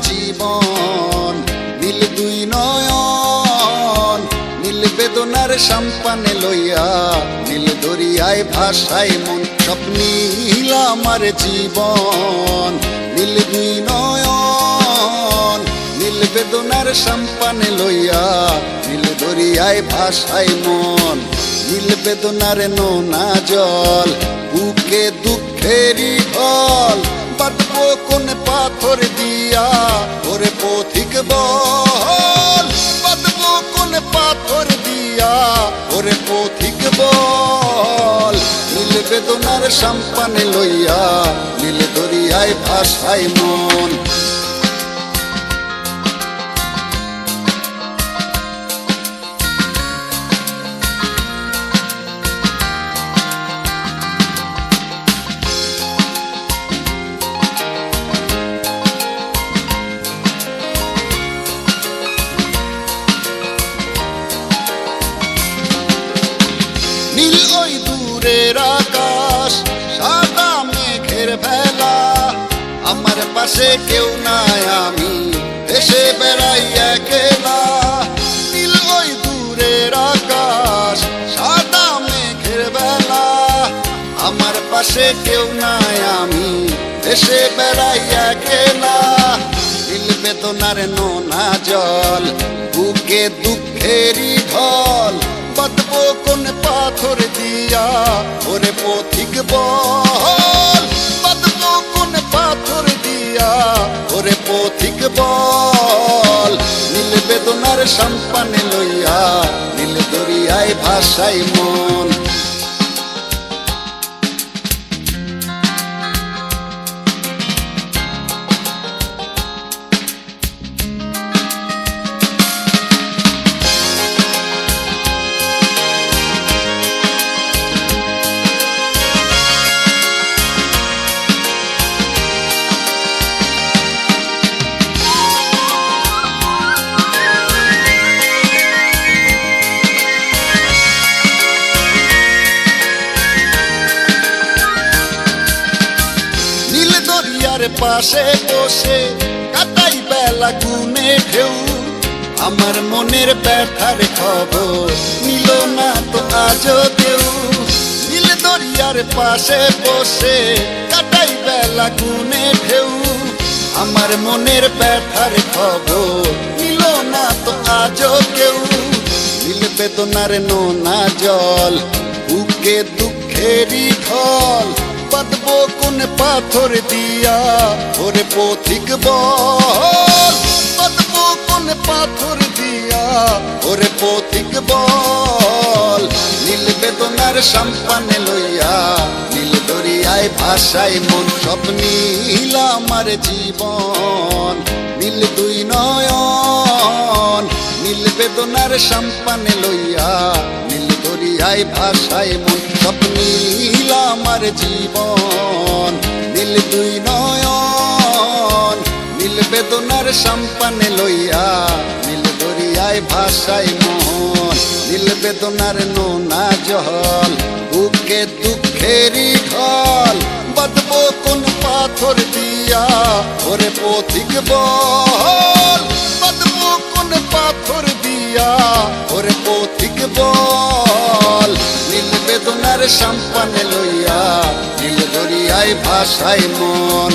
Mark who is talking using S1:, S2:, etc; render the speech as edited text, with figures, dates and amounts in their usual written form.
S1: জীবন। নীল দুই নয়ন নীল বেদনার সম্পানে লইয়া, নীল দরিয়ায় ভাসায় মন, সব নীল আমার জীবন। নীল দুই নয়ন নীল বেদনার সম্পানে লইয়া, নীল দরিয়ায় ভাসায় মন। নীল বেদনার নোনা জল, বুকে দুঃখেরই ঢল, বাঁধবো কোন পাথর দিয়া ওরে পথিক বল। বাঁধবো কোন পাথর দিয়া ওরে পথিক বল। নীল বেদনার সম্পানে লইয়া, নীল দরিয়ায় ভাসায় মন। নীল ওই দূরের আকাশ, সাদা মেঘের ভেলা, আমার পাশে কেউ নাই, আমি দেশে বেড়াই একলা। নীল ওই দূরের আকাশ, সাদা মেঘের ভেলা, আমার পাশে কেউ নাই, আমি দেশে বেড়াই একলা। নীল বেদনার নোনা জল, বুকে দুঃখেরই ঢল, বাঁধবো কোন পাথর দিয়া ওরে পথিক বল। বাঁধবো কোন পাথর দিয়া ওরে পথিক বল। নীল বেদনার সম্পানে লইয়া, নীল দরিয়ায় ভাসায় মন। পাশে বসে কাটাই বেলা গুনে ঢেউ, আমার মনের ব্যথার খবর নিল না তো আজও কেউ। নীল দরিয়ার পাশে বসে কাটাই বেলা গুনে ঢেউ, আমার মনের ব্যথার খবর নিল না তো আজও কেউ। নীল বেদনার নোনা জল, বুকে দুঃখেরই ঢল, বাঁধবো কোন পাথর দিয়া ওরে পথিক বল। বাঁধবো কোন পাথর দিয়া ওরে পথিক বল। নীল বেদনার সম্পানে লইয়া, নীল দরিয়ায় ভাসায় মন, সব নীল আমার জীবন। নীল দুই নয়ন নীল বেদনার সম্পানে লইয়া, নীল দরিয়ায় ভাসায় মন, সব নীল আমার জীবন। নীল দুই নয়ন নীল বেদনার সম্পানে লইয়া, নীল দরিয়ায় ভাসায় মন। নীল বেদনার নোনা জল, বুকে দুঃখেরই ঢল, বাঁধবো কোন পাথর দিয়া ওরে পথিক বল। বাঁধবো কোন পাথর দিয়া ওরে পথিক বল। নীল বেদনার সম্পানে লইয়া, নীল দরিয়ায় ভাসায় মন।